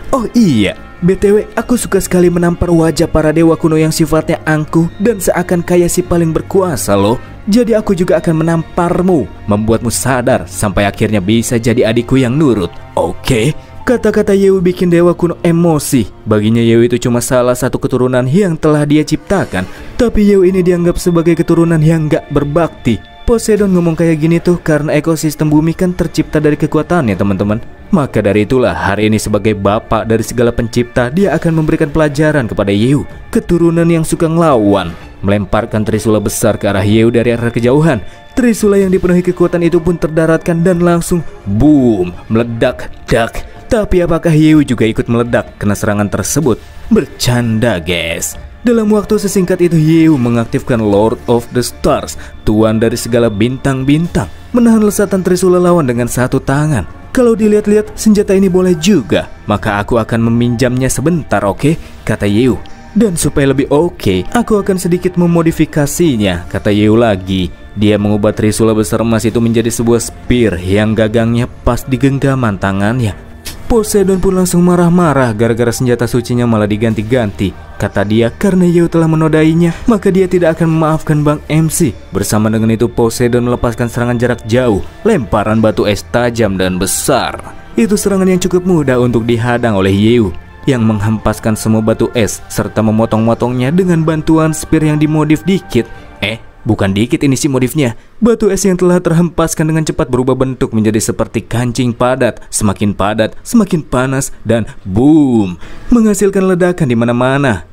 Oh iya, BTW aku suka sekali menampar wajah para dewa kuno yang sifatnya angkuh dan seakan kayak si paling berkuasa loh. Jadi aku juga akan menamparmu, membuatmu sadar sampai akhirnya bisa jadi adikku yang nurut. Oke? Kata-kata Yeu bikin dewa kuno emosi. Baginya Yeu itu cuma salah satu keturunan yang telah dia ciptakan. Tapi Yeu ini dianggap sebagai keturunan yang gak berbakti. Poseidon ngomong kayak gini tuh karena ekosistem bumi kan tercipta dari kekuatannya, teman-teman. Maka dari itulah hari ini sebagai bapak dari segala pencipta, dia akan memberikan pelajaran kepada Yeu, keturunan yang suka ngelawan. Melemparkan trisula besar ke arah Yeu dari arah kejauhan. Trisula yang dipenuhi kekuatan itu pun terdaratkan dan langsung boom, meledak, dak. Tapi apakah Yeu juga ikut meledak kena serangan tersebut? Bercanda guys. Dalam waktu sesingkat itu Yeu mengaktifkan Lord of the Stars, tuan dari segala bintang-bintang, menahan lesatan trisula lawan dengan satu tangan. Kalau dilihat-lihat senjata ini boleh juga, maka aku akan meminjamnya sebentar, oke? Kata Yeu. Dan supaya lebih oke, aku akan sedikit memodifikasinya, kata Yeu lagi. Dia mengubah trisula besar emas itu menjadi sebuah spear yang gagangnya pas di genggaman tangannya. Poseidon pun langsung marah-marah gara-gara senjata sucinya malah diganti-ganti. Kata dia karena Yeu telah menodainya, maka dia tidak akan memaafkan Bang MC. Bersama dengan itu Poseidon melepaskan serangan jarak jauh, lemparan batu es tajam dan besar. Itu serangan yang cukup mudah untuk dihadang oleh Yeu, yang menghempaskan semua batu es serta memotong-motongnya dengan bantuan spear yang dimodif dikit. Bukan dikit ini sih modifnya. Batu es yang telah terhempaskan dengan cepat berubah bentuk menjadi seperti kancing padat, semakin panas, dan boom, menghasilkan ledakan di mana-mana.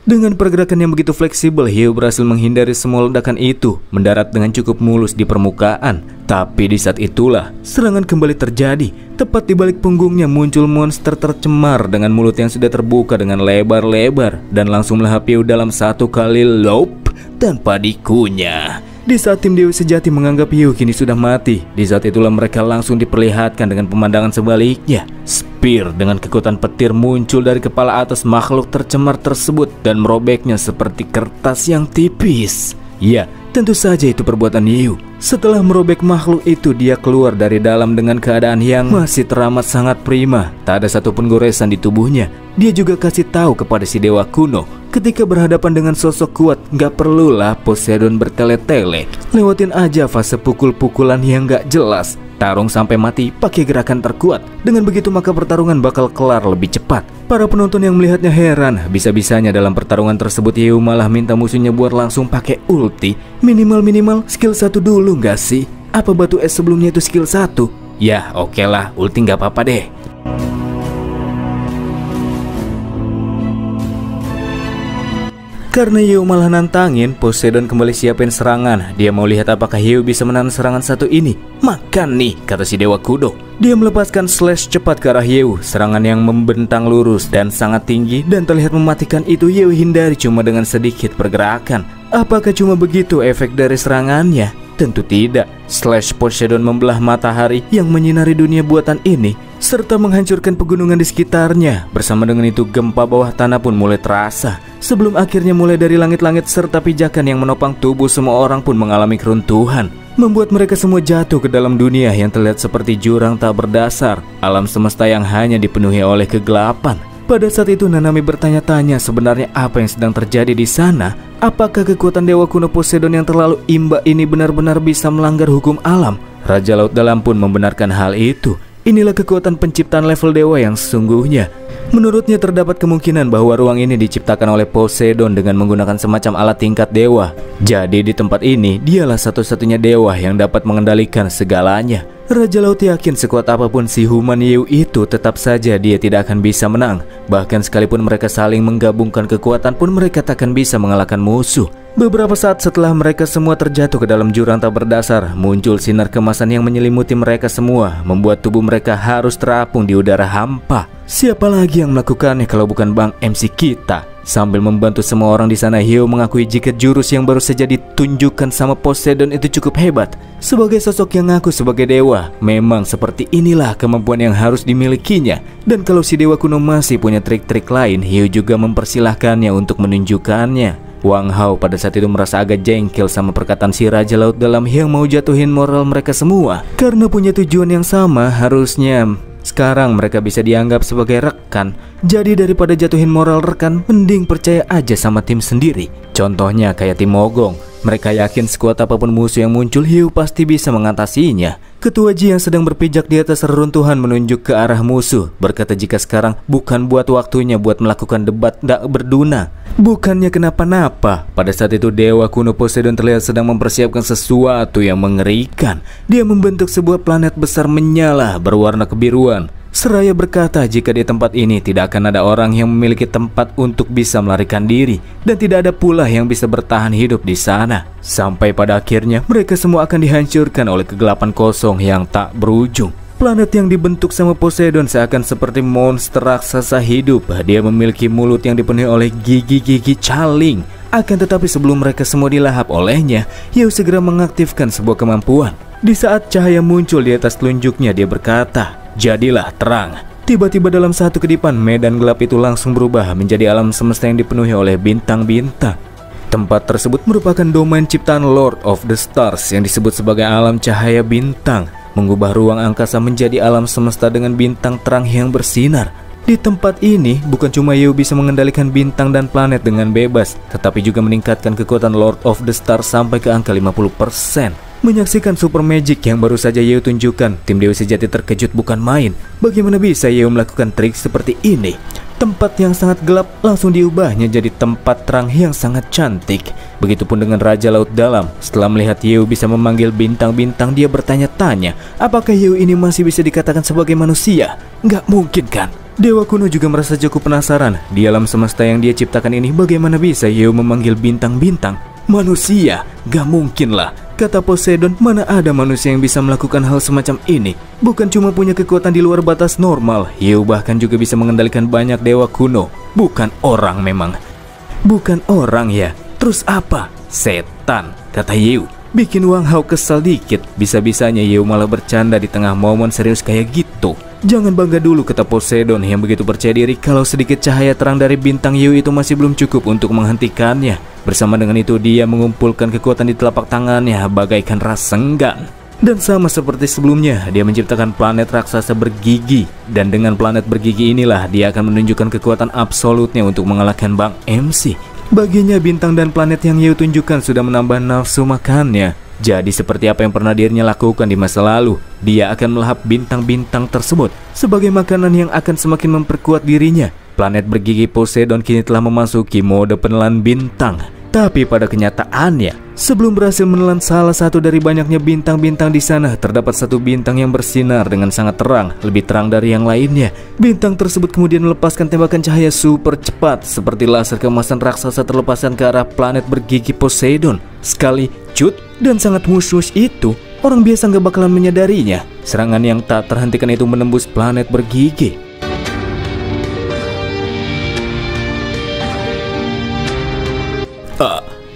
Dengan pergerakan yang begitu fleksibel, Yeu berhasil menghindari semua ledakan itu, mendarat dengan cukup mulus di permukaan. Tapi di saat itulah serangan kembali terjadi. Tepat di balik punggungnya muncul monster tercemar dengan mulut yang sudah terbuka dengan lebar-lebar dan langsung melahap Yeu dalam satu kali loop tanpa dikunyah. Di saat tim Dewi sejati menganggap Yeu kini sudah mati, di saat itulah mereka langsung diperlihatkan dengan pemandangan sebaliknya. Spear dengan kekuatan petir muncul dari kepala atas makhluk tercemar tersebut dan merobeknya seperti kertas yang tipis. Ya, tentu saja itu perbuatan Yeu. Setelah merobek makhluk itu, dia keluar dari dalam dengan keadaan yang masih teramat sangat prima. Tak ada satupun goresan di tubuhnya. Dia juga kasih tahu kepada si dewa kuno, ketika berhadapan dengan sosok kuat, gak perlulah Poseidon bertele-tele. Lewatin aja fase pukul-pukulan yang gak jelas. Tarung sampai mati pakai gerakan terkuat. Dengan begitu maka pertarungan bakal kelar lebih cepat. Para penonton yang melihatnya heran. Bisa-bisanya dalam pertarungan tersebut Yeu malah minta musuhnya buat langsung pakai ulti. Minimal skill 1 dulu gak sih? Apa batu es sebelumnya itu skill 1? Ya oke lah, ulti gak apa-apa deh. Karena Yeu malah nantangin, Poseidon kembali siapin serangan. Dia mau lihat apakah Yeu bisa menahan serangan satu ini. Makan nih, kata si dewa kudo. Dia melepaskan slash cepat ke arah Yeu. Serangan yang membentang lurus dan sangat tinggi dan terlihat mematikan itu Yeu hindari cuma dengan sedikit pergerakan. Apakah cuma begitu efek dari serangannya? Tentu tidak. Slash Poseidon membelah matahari yang menyinari dunia buatan ini serta menghancurkan pegunungan di sekitarnya. Bersama dengan itu gempa bawah tanah pun mulai terasa. Sebelum akhirnya mulai dari langit-langit serta pijakan yang menopang tubuh semua orang pun mengalami keruntuhan. membuat mereka semua jatuh ke dalam dunia yang terlihat seperti jurang tak berdasar, alam semesta yang hanya dipenuhi oleh kegelapan. Pada saat itu Nanami bertanya-tanya sebenarnya apa yang sedang terjadi di sana. Apakah kekuatan dewa kuno Poseidon yang terlalu imba ini benar-benar bisa melanggar hukum alam? Raja Laut Dalam pun membenarkan hal itu. Inilah kekuatan penciptaan level dewa yang sesungguhnya. Menurutnya terdapat kemungkinan bahwa ruang ini diciptakan oleh Poseidon dengan menggunakan semacam alat tingkat dewa. Jadi di tempat ini dialah satu-satunya dewa yang dapat mengendalikan segalanya. Raja Laut yakin sekuat apapun si Human Yu itu tetap saja dia tidak akan bisa menang. Bahkan sekalipun mereka saling menggabungkan kekuatan pun mereka takkan bisa mengalahkan musuh. Beberapa saat setelah mereka semua terjatuh ke dalam jurang tak berdasar, muncul sinar kemasan yang menyelimuti mereka semua, membuat tubuh mereka harus terapung di udara hampa. Siapa lagi yang melakukannya kalau bukan Bang MC kita? Sambil membantu semua orang di sana, Hyo mengakui jika jurus yang baru saja ditunjukkan sama Poseidon itu cukup hebat. Sebagai sosok yang ngaku sebagai dewa, memang seperti inilah kemampuan yang harus dimilikinya. Dan kalau si dewa kuno masih punya trik-trik lain, Hyo juga mempersilahkannya untuk menunjukkannya. Wang Hao pada saat itu merasa agak jengkel sama perkataan si Raja Laut Dalam yang mau jatuhin moral mereka semua. Karena punya tujuan yang sama, harusnya sekarang mereka bisa dianggap sebagai rekan. Jadi daripada jatuhin moral rekan, mending percaya aja sama tim sendiri. Contohnya kayak tim Mogong. Mereka yakin sekuat apapun musuh yang muncul, Hyo pasti bisa mengatasinya. Ketua Ji yang sedang berpijak di atas reruntuhan menunjuk ke arah musuh, berkata jika sekarang bukan buat waktunya buat melakukan debat tak berduna. Bukannya kenapa-napa. Pada saat itu dewa kuno Poseidon terlihat sedang mempersiapkan sesuatu yang mengerikan. Dia membentuk sebuah planet besar menyala berwarna kebiruan. Seraya berkata jika di tempat ini tidak akan ada orang yang memiliki tempat untuk bisa melarikan diri, dan tidak ada pula yang bisa bertahan hidup di sana. Sampai pada akhirnya mereka semua akan dihancurkan oleh kegelapan kosong yang tak berujung. Planet yang dibentuk sama Poseidon seakan seperti monster raksasa hidup. Dia memiliki mulut yang dipenuhi oleh gigi-gigi caling. Akan tetapi sebelum mereka semua dilahap olehnya, Hyo segera mengaktifkan sebuah kemampuan. Di saat cahaya muncul di atas telunjuknya, dia berkata, "Jadilah terang." Tiba-tiba dalam satu kedipan, medan gelap itu langsung berubah menjadi alam semesta yang dipenuhi oleh bintang-bintang. Tempat tersebut merupakan domain ciptaan Lord of the Stars yang disebut sebagai alam cahaya bintang, mengubah ruang angkasa menjadi alam semesta dengan bintang terang yang bersinar. Di tempat ini, bukan cuma Hyo bisa mengendalikan bintang dan planet dengan bebas, tetapi juga meningkatkan kekuatan Lord of the Stars sampai ke angka 50%. Menyaksikan super magic yang baru saja Hyo tunjukkan, tim Dewa Sejati terkejut bukan main. Bagaimana bisa Hyo melakukan trik seperti ini? Tempat yang sangat gelap langsung diubahnya jadi tempat terang yang sangat cantik. Begitupun dengan Raja Laut Dalam. Setelah melihat Hyo bisa memanggil bintang-bintang, dia bertanya-tanya, apakah Hyo ini masih bisa dikatakan sebagai manusia? Nggak mungkin kan? Dewa kuno juga merasa cukup penasaran. Di alam semesta yang dia ciptakan ini, bagaimana bisa Hyo memanggil bintang-bintang? Manusia? Gak mungkin lah. Kata Poseidon, mana ada manusia yang bisa melakukan hal semacam ini? Bukan cuma punya kekuatan di luar batas normal, Hyo bahkan juga bisa mengendalikan banyak dewa kuno. Bukan orang memang. Bukan orang ya? Terus apa? Setan, kata Hyo. Bikin Wang Hao kesal dikit. Bisa-bisanya Hyo malah bercanda di tengah momen serius kayak gitu. Jangan bangga dulu, kata Poseidon yang begitu percaya diri kalau sedikit cahaya terang dari bintang Hyo itu masih belum cukup untuk menghentikannya. Bersama dengan itu dia mengumpulkan kekuatan di telapak tangannya bagaikan Rasengan. Dan sama seperti sebelumnya, dia menciptakan planet raksasa bergigi. Dan dengan planet bergigi inilah dia akan menunjukkan kekuatan absolutnya untuk mengalahkan Bang MC. Baginya bintang dan planet yang Hyo tunjukkan sudah menambah nafsu makannya. Jadi seperti apa yang pernah dirinya lakukan di masa lalu, dia akan melahap bintang-bintang tersebut sebagai makanan yang akan semakin memperkuat dirinya. Planet bergigi Poseidon kini telah memasuki mode penelan bintang. Tapi pada kenyataannya, sebelum berhasil menelan salah satu dari banyaknya bintang-bintang di sana, terdapat satu bintang yang bersinar dengan sangat terang, lebih terang dari yang lainnya. Bintang tersebut kemudian melepaskan tembakan cahaya super cepat, seperti laser kemasan raksasa terlepaskan ke arah planet bergigi Poseidon. Sekali cut dan sangat musuh itu, orang biasa nggak bakalan menyadarinya. Serangan yang tak terhentikan itu menembus planet bergigi.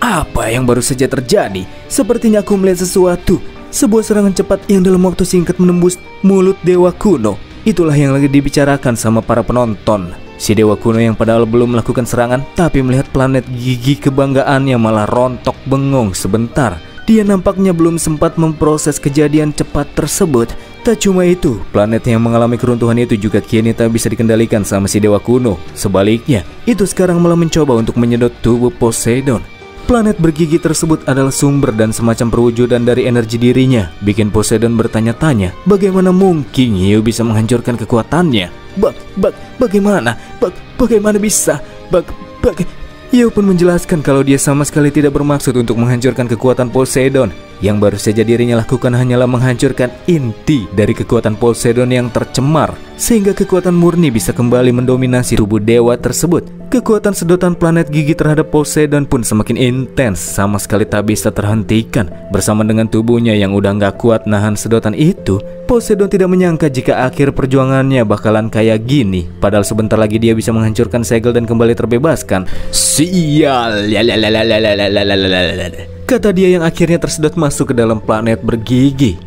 Apa yang baru saja terjadi? Sepertinya aku melihat sesuatu. Sebuah serangan cepat yang dalam waktu singkat menembus mulut dewa kuno. Itulah yang lagi dibicarakan sama para penonton. Si dewa kuno yang padahal belum melakukan serangan, tapi melihat planet gigi kebanggaannya malah rontok bengong sebentar. Dia nampaknya belum sempat memproses kejadian cepat tersebut. Tak cuma itu, planet yang mengalami keruntuhan itu juga kini tak bisa dikendalikan sama si dewa kuno. Sebaliknya, itu sekarang malah mencoba untuk menyedot tubuh Poseidon. Planet bergigi tersebut adalah sumber dan semacam perwujudan dari energi dirinya, bikin Poseidon bertanya-tanya bagaimana mungkin Hiu bisa menghancurkan kekuatannya. Bagaimana bisa? Hiu pun menjelaskan kalau dia sama sekali tidak bermaksud untuk menghancurkan kekuatan Poseidon. Yang baru saja dirinya lakukan hanyalah menghancurkan inti dari kekuatan Poseidon yang tercemar, sehingga kekuatan murni bisa kembali mendominasi tubuh dewa tersebut. Kekuatan sedotan planet gigi terhadap Poseidon pun semakin intens, sama sekali tak bisa terhentikan. Bersama dengan tubuhnya yang udah gak kuat nahan sedotan itu, Poseidon tidak menyangka jika akhir perjuangannya bakalan kayak gini. Padahal sebentar lagi dia bisa menghancurkan segel dan kembali terbebaskan. Sial, kata dia yang akhirnya tersedot masuk ke dalam planet bergigi.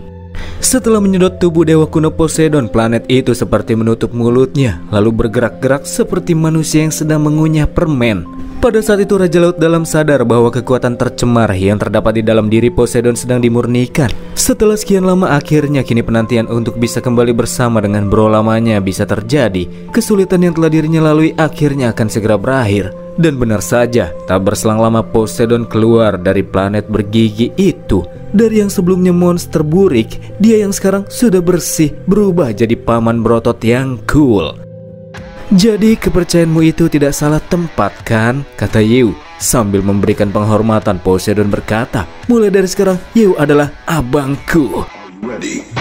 Setelah menyedot tubuh dewa kuno Poseidon, planet itu seperti menutup mulutnya, lalu bergerak-gerak seperti manusia yang sedang mengunyah permen. Pada saat itu Raja Laut Dalam sadar bahwa kekuatan tercemar yang terdapat di dalam diri Poseidon sedang dimurnikan. Setelah sekian lama, akhirnya kini penantian untuk bisa kembali bersama dengan bro lamanya bisa terjadi. Kesulitan yang telah dirinya lalui akhirnya akan segera berakhir. Dan benar saja, tak berselang lama Poseidon keluar dari planet bergigi itu. Dari yang sebelumnya monster burik, dia yang sekarang sudah bersih, berubah jadi paman berotot yang cool. Jadi kepercayaanmu itu tidak salah tempat kan? Kata Hiu sambil memberikan penghormatan. Poseidon berkata, mulai dari sekarang Hiu adalah abangku. Ready.